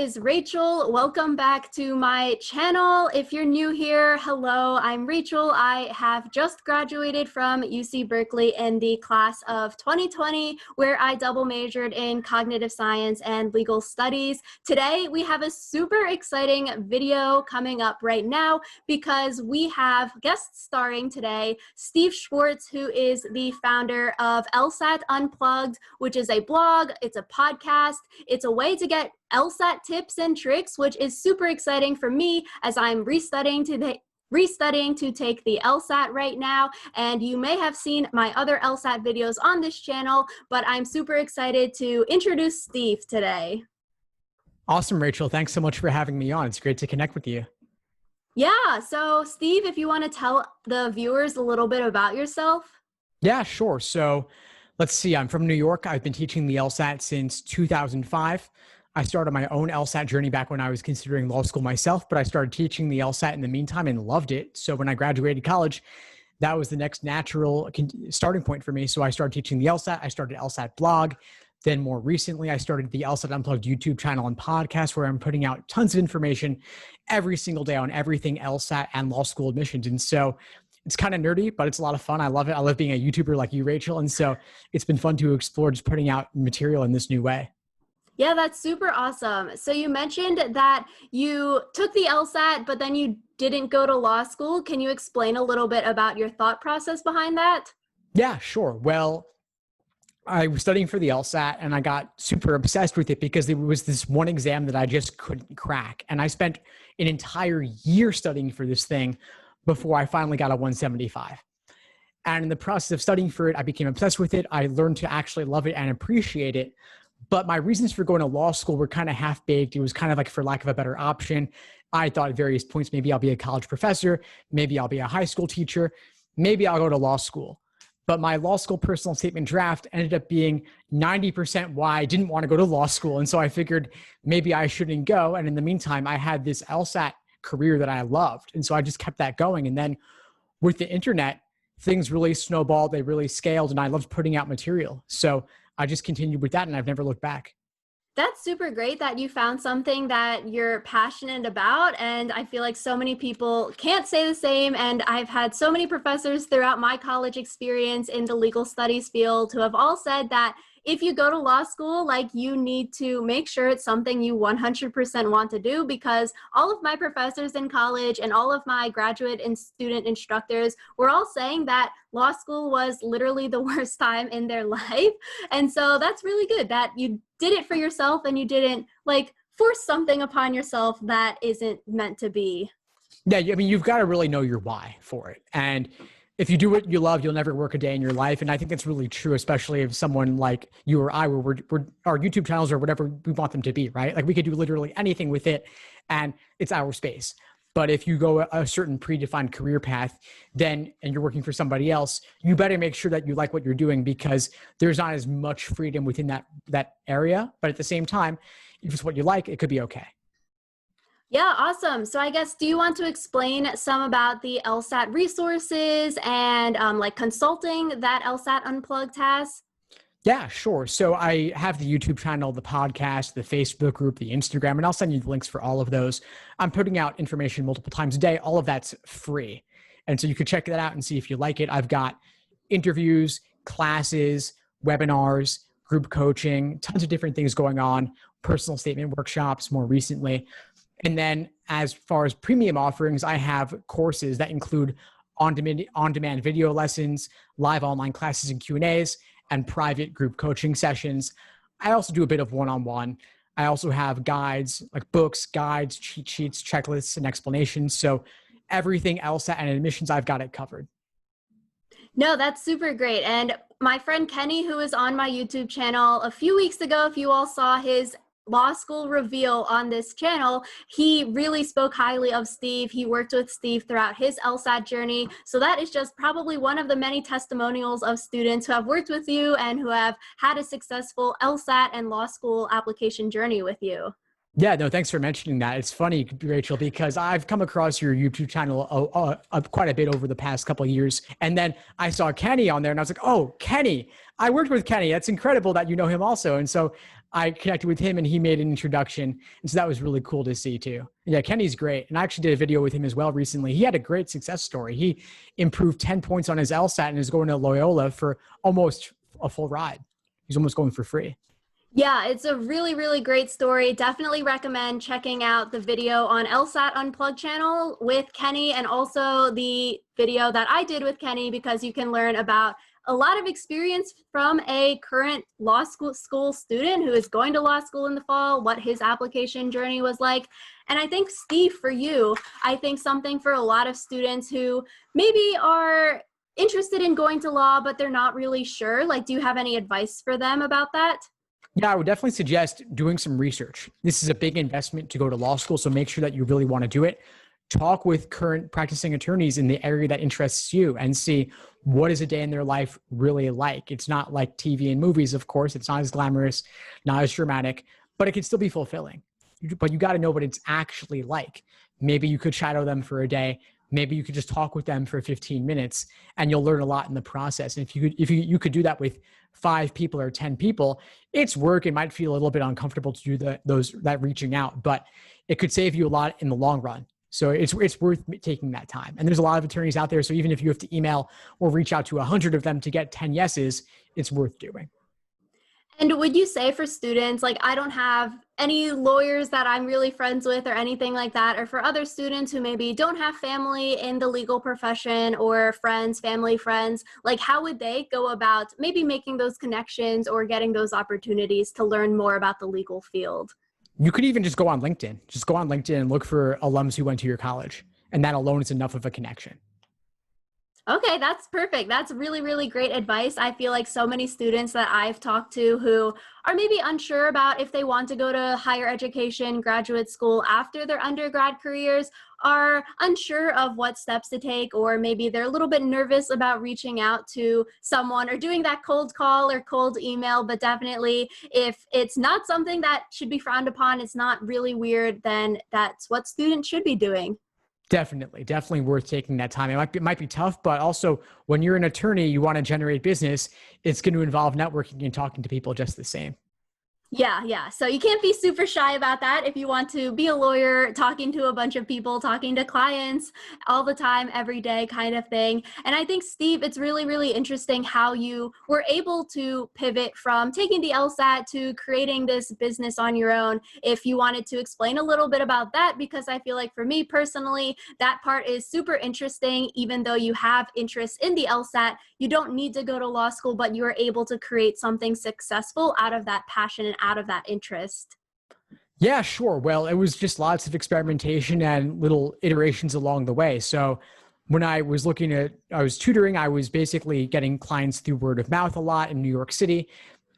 is Rachel. Welcome back to my channel. If you're new here, hello, I'm Rachel. I have just graduated from UC Berkeley in the class of 2020, where I double majored in cognitive science and legal studies. Today, we have a super exciting video coming up right now because we have guest starring today, Steve Schwartz, who is the founder of LSAT Unplugged, which is a blog, it's a podcast, it's a way to get LSAT tips and tricks, which is super exciting for me as I'm restudying to take the LSAT right now. And you may have seen my other LSAT videos on this channel, but I'm super excited to introduce Steve today. Awesome, Rachel. Thanks so much for having me on. It's great to connect with you. Yeah, so Steve, if you want to tell the viewers a little bit about yourself. Yeah, sure. So let's see. I'm from New York. I've been teaching the LSAT since 2005. I started my own LSAT journey back when I was considering law school myself, but I started teaching the LSAT in the meantime and loved it. So when I graduated college, that was the next natural starting point for me. So I started teaching the LSAT. I started LSAT blog. Then more recently, I started the LSAT Unplugged YouTube channel and podcast where I'm putting out tons of information every single day on everything LSAT and law school admissions. And so it's kind of nerdy, but it's a lot of fun. I love it. I love being a YouTuber like you, Rachel. And so it's been fun to explore just putting out material in this new way. Yeah, that's super awesome. So you mentioned that you took the LSAT, but then you didn't go to law school. Can you explain a little bit about your thought process behind that? Yeah, sure. Well, I was studying for the LSAT and I got super obsessed with it because there was this one exam that I just couldn't crack. And I spent an entire year studying for this thing before I finally got a 175. And in the process of studying for it, I became obsessed with it. I learned to actually love it and appreciate it. But my reasons for going to law school were kind of half-baked. It was kind of like, for lack of a better option, I thought at various points, maybe I'll be a college professor, maybe I'll be a high school teacher, maybe I'll go to law school. But my law school personal statement draft ended up being 90% why I didn't want to go to law school. And so I figured maybe I shouldn't go. And in the meantime, I had this LSAT career that I loved. And so I just kept that going. And then with the internet, things really snowballed, they really scaled, and I loved putting out material. So I just continued with that and I've never looked back. That's super great that you found something that you're passionate about. And I feel like so many people can't say the same. And I've had so many professors throughout my college experience in the legal studies field who have all said that if you go to law school, like, you need to make sure it's something you 100% want to do, because all of my professors in college and all of my graduate and student instructors were all saying that law school was literally the worst time in their life. And so that's really good that you did it for yourself and you didn't force something upon yourself that isn't meant to be. Yeah, I mean, you've got to really know your why for it. And if you do what you love, you'll never work a day in your life. And I think that's really true, especially if someone like you or I, where we're our YouTube channels or whatever we want them to be, right? Like, we could do literally anything with it and it's our space. But if you go a certain predefined career path, and you're working for somebody else, you better make sure that you like what you're doing, because there's not as much freedom within that area. But at the same time, if it's what you like, it could be okay. Yeah, awesome. So I guess, do you want to explain some about the LSAT resources and consulting that LSAT Unplugged has? Yeah, sure. So I have the YouTube channel, the podcast, the Facebook group, the Instagram, and I'll send you the links for all of those. I'm putting out information multiple times a day. All of that's free. And so you can check that out and see if you like it. I've got interviews, classes, webinars, group coaching, tons of different things going on, personal statement workshops more recently. And then as far as premium offerings, I have courses that include on-demand video lessons, live online classes and Q&As, and private group coaching sessions. I also do a bit of one-on-one. I also have guides, like books, guides, cheat sheets, checklists, and explanations. So everything LSAT and admissions, I've got it covered. No, that's super great. And my friend Kenny, who was on my YouTube channel a few weeks ago, if you all saw his law school reveal on this channel, he really spoke highly of Steve. He worked with Steve throughout his LSAT journey. So that is just probably one of the many testimonials of students who have worked with you and who have had a successful LSAT and law school application journey with you. Yeah, no, thanks for mentioning that. It's funny, Rachel, because I've come across your YouTube channel quite a bit over the past couple of years. And then I saw Kenny on there and I was like, oh, Kenny, I worked with Kenny. That's incredible that you know him also. And so I connected with him and he made an introduction. And so that was really cool to see too. Yeah, Kenny's great. And I actually did a video with him as well recently. He had a great success story. He improved 10 points on his LSAT and is going to Loyola for almost a full ride. He's almost going for free. Yeah, it's a really, really great story. Definitely recommend checking out the video on LSAT Unplugged channel with Kenny, and also the video that I did with Kenny, because you can learn about a lot of experience from a current law school student who is going to law school in the fall, what his application journey was like. And I think, Steve, for you, I think something for a lot of students who maybe are interested in going to law, but they're not really sure. Like, do you have any advice for them about that? Yeah, I would definitely suggest doing some research. This is a big investment to go to law school, so make sure that you really want to do it. Talk with current practicing attorneys in the area that interests you and see what is a day in their life really like. It's not like TV and movies, of course. It's not as glamorous, not as dramatic, but it can still be fulfilling. But you got to know what it's actually like. Maybe you could shadow them for a day. Maybe you could just talk with them for 15 minutes and you'll learn a lot in the process. And if you could do that with 5 people or 10 people, it's work. It might feel a little bit uncomfortable to do that reaching out, but it could save you a lot in the long run. So it's worth taking that time. And there's a lot of attorneys out there. So even if you have to email or reach out to 100 of them to get 10 yeses, it's worth doing. And would you say for students, like, I don't have any lawyers that I'm really friends with or anything like that, or for other students who maybe don't have family in the legal profession or friends, family, friends, like, how would they go about maybe making those connections or getting those opportunities to learn more about the legal field? You could even just go on LinkedIn. Just go on LinkedIn and look for alums who went to your college. And that alone is enough of a connection. Okay, that's perfect. That's really, really great advice. I feel like so many students that I've talked to who are maybe unsure about if they want to go to higher education, graduate school after their undergrad careers, are unsure of what steps to take, or maybe they're a little bit nervous about reaching out to someone or doing that cold call or cold email. But definitely, if it's not something that should be frowned upon, it's not really weird, then that's what students should be doing. Definitely worth taking that time. It might be tough, but also when you're an attorney, you want to generate business, it's going to involve networking and talking to people just the same. Yeah. So you can't be super shy about that if you want to be a lawyer, talking to a bunch of people, talking to clients all the time, every day kind of thing. And I think, Steve, it's really, really interesting how you were able to pivot from taking the LSAT to creating this business on your own. If you wanted to explain a little bit about that, because I feel like for me personally, that part is super interesting. Even though you have interest in the LSAT, you don't need to go to law school, but you are able to create something successful out of that passion and out of that interest. Yeah, sure. Well, it was just lots of experimentation and little iterations along the way. So when I was tutoring, I was basically getting clients through word of mouth a lot in New York City.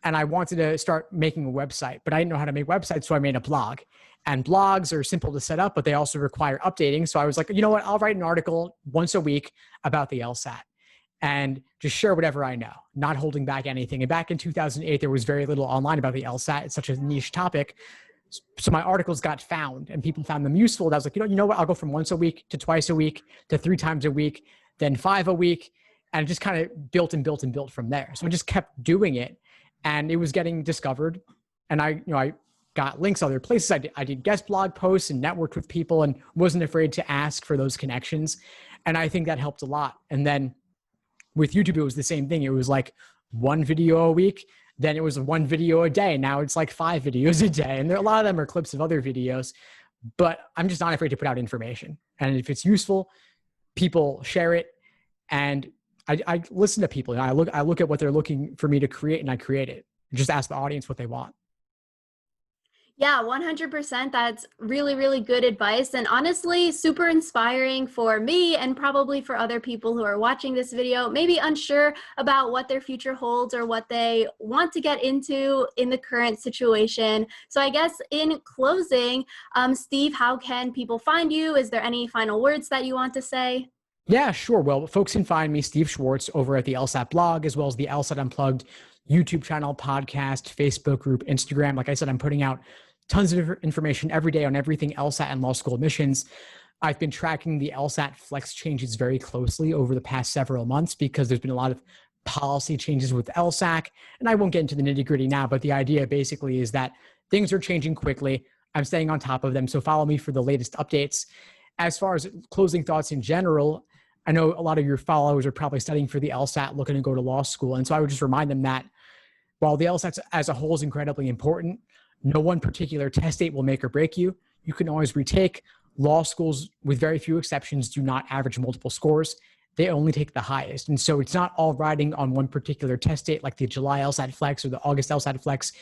And I wanted to start making a website, but I didn't know how to make websites. So I made a blog. And blogs are simple to set up, but they also require updating. So I was like, you know what? I'll write an article once a week about the LSAT and just share whatever I know, not holding back anything. And back in 2008, there was very little online about the LSAT. It's such a niche topic. So my articles got found and people found them useful. And I was like, you know what? I'll go from once a week to twice a week to 3 times a week, then 5 a week. And it just kind of built from there. So I just kept doing it and it was getting discovered. And I got links other places. I did guest blog posts and networked with people and wasn't afraid to ask for those connections. And I think that helped a lot. And then with YouTube, it was the same thing. It was like 1 video a week. Then it was 1 video a day. Now it's like 5 videos a day. And a lot of them are clips of other videos, but I'm just not afraid to put out information. And if it's useful, people share it. And I listen to people. I look at what they're looking for me to create and I create it. Just ask the audience what they want. Yeah, 100%. That's really, really good advice. And honestly, super inspiring for me and probably for other people who are watching this video, maybe unsure about what their future holds or what they want to get into in the current situation. So I guess in closing, Steve, how can people find you? Is there any final words that you want to say? Yeah, sure. Well, folks can find me, Steve Schwartz, over at the LSAT blog, as well as the LSAT Unplugged YouTube channel, podcast, Facebook group, Instagram. Like I said, I'm putting out tons of information every day on everything LSAT and law school admissions. I've been tracking the LSAT flex changes very closely over the past several months because there's been a lot of policy changes with LSAC. And I won't get into the nitty gritty now, but the idea basically is that things are changing quickly. I'm staying on top of them. So follow me for the latest updates. As far as closing thoughts in general, I know a lot of your followers are probably studying for the LSAT, looking to go to law school. And so I would just remind them that while the LSAT as a whole is incredibly important, no one particular test date will make or break you. You can always retake. Law schools, with very few exceptions, do not average multiple scores. They only take the highest. And so it's not all riding on one particular test date like the July LSAT Flex or the August LSAT Flex.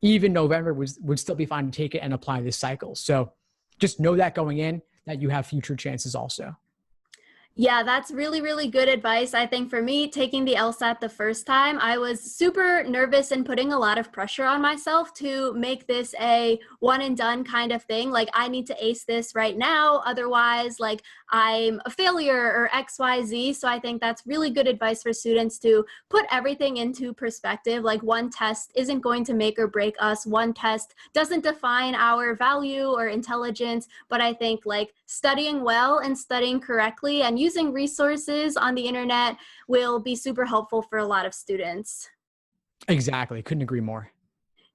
Even November would still be fine to take it and apply this cycle. So just know that going in, that you have future chances also. Yeah, that's really, really good advice. I think for me, taking the LSAT the first time, I was super nervous and putting a lot of pressure on myself to make this a one and done kind of thing. Like, I need to ace this right now. Otherwise, like, I'm a failure or XYZ. So I think that's really good advice for students to put everything into perspective. Like, one test isn't going to make or break us. One test doesn't define our value or intelligence. But I think like studying well and studying correctly and using resources on the internet will be super helpful for a lot of students. Exactly. Couldn't agree more.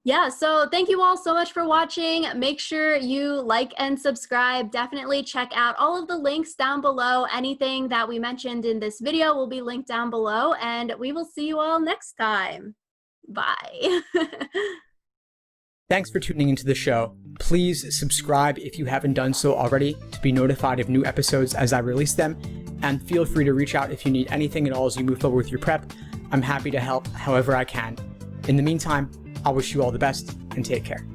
Yeah, so thank you all so much for watching. Make sure you like and subscribe. Definitely check out all of the links down below. Anything that we mentioned in this video will be linked down below, and we will see you all next time. Bye. Thanks for tuning into the show. Please subscribe if you haven't done so already to be notified of new episodes as I release them. And feel free to reach out if you need anything at all as you move forward with your prep. I'm happy to help however I can. In the meantime, I wish you all the best and take care.